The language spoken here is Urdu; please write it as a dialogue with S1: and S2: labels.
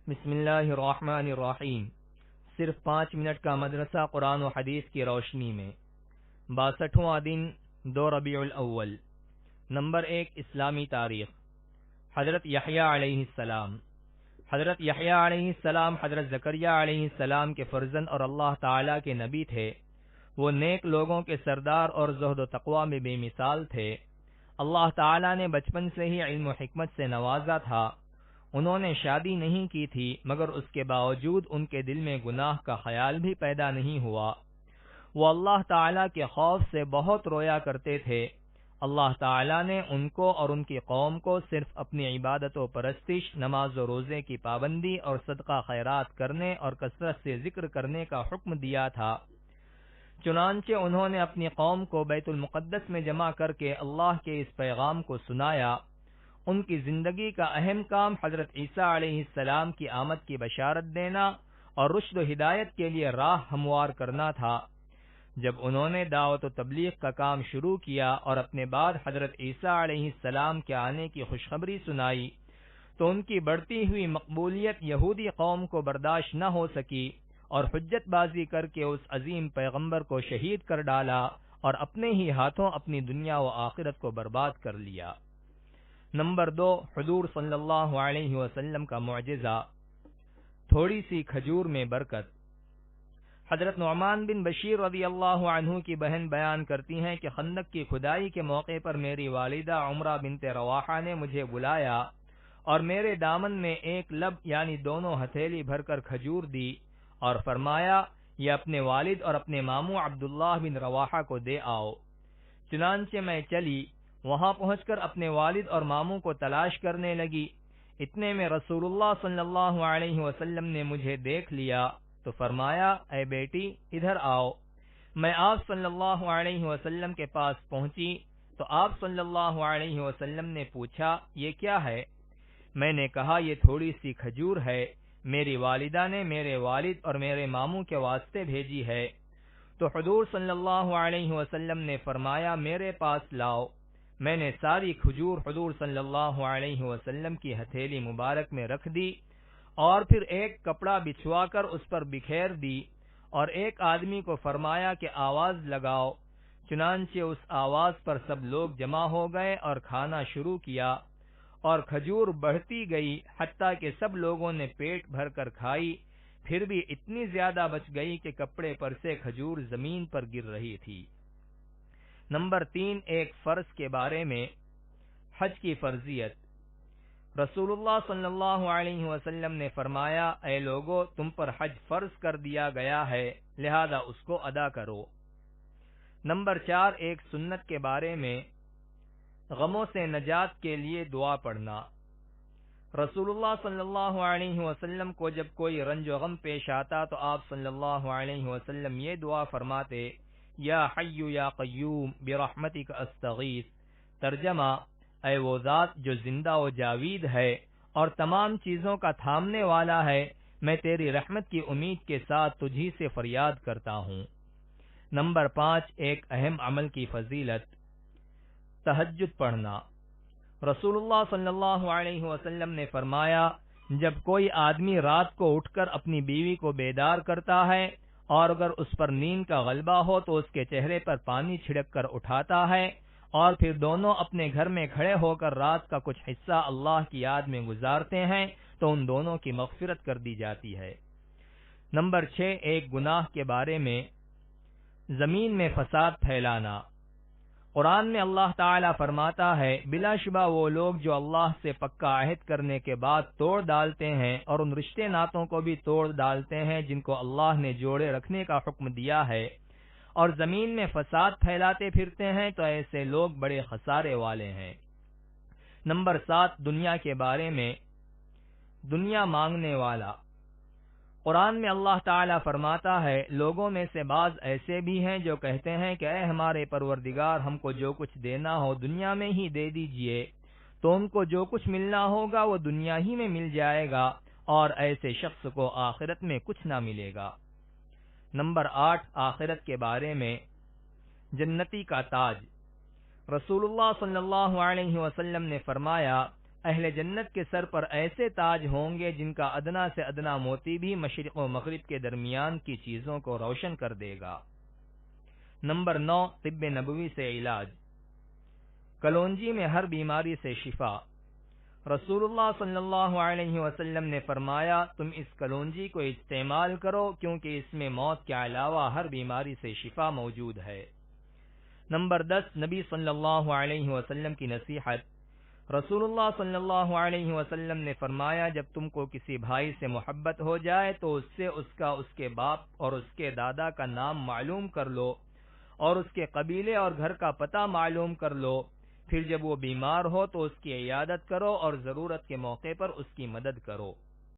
S1: بسم اللہ الرحمن الرحیم۔ صرف 5 منٹ کا مدرسہ قرآن و حدیث کی روشنی میں 62واں دن 2 ربیع الاول۔ نمبر 1 اسلامی تاریخ۔ حضرت یحییٰ علیہ السلام۔ حضرت یحییٰ علیہ السلام حضرت زکریا علیہ السلام کے فرزند اور اللہ تعالیٰ کے نبی تھے۔ وہ نیک لوگوں کے سردار اور زہد و تقوی میں بے مثال تھے۔ اللہ تعالیٰ نے بچپن سے ہی علم و حکمت سے نوازا تھا۔ انہوں نے شادی نہیں کی تھی، مگر اس کے باوجود ان کے دل میں گناہ کا خیال بھی پیدا نہیں ہوا۔ وہ اللہ تعالیٰ کے خوف سے بہت رویا کرتے تھے۔ اللہ تعالیٰ نے ان کو اور ان کی قوم کو صرف اپنی عبادت و پرستش، نماز و روزے کی پابندی اور صدقہ خیرات کرنے اور کثرت سے ذکر کرنے کا حکم دیا تھا۔ چنانچہ انہوں نے اپنی قوم کو بیت المقدس میں جمع کر کے اللہ کے اس پیغام کو سنایا۔ ان کی زندگی کا اہم کام حضرت عیسیٰ علیہ السلام کی آمد کی بشارت دینا اور رشد و ہدایت کے لیے راہ ہموار کرنا تھا۔ جب انہوں نے دعوت و تبلیغ کا کام شروع کیا اور اپنے بعد حضرت عیسیٰ علیہ السلام کے آنے کی خوشخبری سنائی، تو ان کی بڑھتی ہوئی مقبولیت یہودی قوم کو برداشت نہ ہو سکی اور حجت بازی کر کے اس عظیم پیغمبر کو شہید کر ڈالا اور اپنے ہی ہاتھوں اپنی دنیا و آخرت کو برباد کر لیا۔ نمبر 2 حضور صلی اللہ علیہ وسلم کا معجزہ، تھوڑی سی کھجور میں برکت۔ حضرت نعمان بن بشیر رضی اللہ عنہ کی بہن بیان کرتی ہیں کہ خندق کی کھدائی کے موقع پر میری والدہ عمرہ بنت رواحہ نے مجھے بلایا اور میرے دامن میں ایک لب یعنی دونوں ہتھیلی بھر کر کھجور دی اور فرمایا، یہ اپنے والد اور اپنے ماموں عبداللہ بن رواحہ کو دے آؤ۔ چنانچہ میں چلی، وہاں پہنچ کر اپنے والد اور ماموں کو تلاش کرنے لگی۔ اتنے میں رسول اللہ صلی اللہ علیہ وسلم نے مجھے دیکھ لیا تو فرمایا، اے بیٹی ادھر آؤ۔ میں آپ صلی اللہ علیہ وسلم کے پاس پہنچی تو آپ صلی اللہ علیہ وسلم نے پوچھا، یہ کیا ہے؟ میں نے کہا، یہ تھوڑی سی کھجور ہے، میری والدہ نے میرے والد اور میرے ماموں کے واسطے بھیجی ہے۔ تو حضور صلی اللہ علیہ وسلم نے فرمایا، میرے پاس لاؤ۔ میں نے ساری کھجور حضور صلی اللہ علیہ وسلم کی ہتھیلی مبارک میں رکھ دی اور پھر ایک کپڑا بچھوا کر اس پر بکھیر دی اور ایک آدمی کو فرمایا کہ آواز لگاؤ۔ چنانچہ اس آواز پر سب لوگ جمع ہو گئے اور کھانا شروع کیا اور کھجور بڑھتی گئی حتیٰ کہ سب لوگوں نے پیٹ بھر کر کھائی، پھر بھی اتنی زیادہ بچ گئی کہ کپڑے پر سے کھجور زمین پر گر رہی تھی۔ نمبر 3 ایک فرض کے بارے میں، حج کی فرضیت۔ رسول اللہ صلی اللہ علیہ وسلم نے فرمایا، اے لوگو، تم پر حج فرض کر دیا گیا ہے، لہذا اس کو ادا کرو۔ نمبر 4 ایک سنت کے بارے میں، غموں سے نجات کے لیے دعا پڑھنا۔ رسول اللہ صلی اللہ علیہ وسلم کو جب کوئی رنج و غم پیش آتا تو آپ صلی اللہ علیہ وسلم یہ دعا فرماتے، یا حی یا قیوم برحمتک استغیث۔ ترجمہ، اے وہ ذات جو زندہ و جاوید ہے اور تمام چیزوں کا تھامنے والا ہے، میں تیری رحمت کی امید کے ساتھ تجھی سے فریاد کرتا ہوں۔ نمبر 5 ایک اہم عمل کی فضیلت، تہجد پڑھنا۔ رسول اللہ صلی اللہ علیہ وسلم نے فرمایا، جب کوئی آدمی رات کو اٹھ کر اپنی بیوی کو بیدار کرتا ہے اور اگر اس پر نیند کا غلبہ ہو تو اس کے چہرے پر پانی چھڑک کر اٹھاتا ہے اور پھر دونوں اپنے گھر میں کھڑے ہو کر رات کا کچھ حصہ اللہ کی یاد میں گزارتے ہیں تو ان دونوں کی مغفرت کر دی جاتی ہے۔ نمبر 6 ایک گناہ کے بارے میں، زمین میں فساد پھیلانا۔ قرآن میں اللہ تعالیٰ فرماتا ہے، بلا شبہ وہ لوگ جو اللہ سے پکا عہد کرنے کے بعد توڑ ڈالتے ہیں اور ان رشتے ناتوں کو بھی توڑ ڈالتے ہیں جن کو اللہ نے جوڑے رکھنے کا حکم دیا ہے اور زمین میں فساد پھیلاتے پھرتے ہیں، تو ایسے لوگ بڑے خسارے والے ہیں۔ نمبر 7 دنیا کے بارے میں، دنیا مانگنے والا۔ قرآن میں اللہ تعالیٰ فرماتا ہے، لوگوں میں سے بعض ایسے بھی ہیں جو کہتے ہیں کہ اے ہمارے پروردگار، ہم کو جو کچھ دینا ہو دنیا میں ہی دے دیجئے، تو ان کو جو کچھ ملنا ہوگا وہ دنیا ہی میں مل جائے گا اور ایسے شخص کو آخرت میں کچھ نہ ملے گا۔ نمبر 8 آخرت کے بارے میں، جنتی کا تاج۔ رسول اللہ صلی اللہ علیہ وسلم نے فرمایا، اہل جنت کے سر پر ایسے تاج ہوں گے جن کا ادنا سے ادنا موتی بھی مشرق و مغرب کے درمیان کی چیزوں کو روشن کر دے گا۔ نمبر 9، طب نبوی سے علاج۔ کلونجی میں ہر بیماری سے شفا۔ رسول اللہ صلی اللہ علیہ وسلم نے فرمایا، تم اس کلونجی کو استعمال کرو کیونکہ اس میں موت کے علاوہ ہر بیماری سے شفا موجود ہے۔ نمبر 10، نبی صلی اللہ علیہ وسلم کی نصیحت۔ رسول اللہ صلی اللہ علیہ وسلم نے فرمایا، جب تم کو کسی بھائی سے محبت ہو جائے تو اس سے اس کا، اس کے باپ اور اس کے دادا کا نام معلوم کر لو اور اس کے قبیلے اور گھر کا پتہ معلوم کر لو، پھر جب وہ بیمار ہو تو اس کی عیادت کرو اور ضرورت کے موقع پر اس کی مدد کرو۔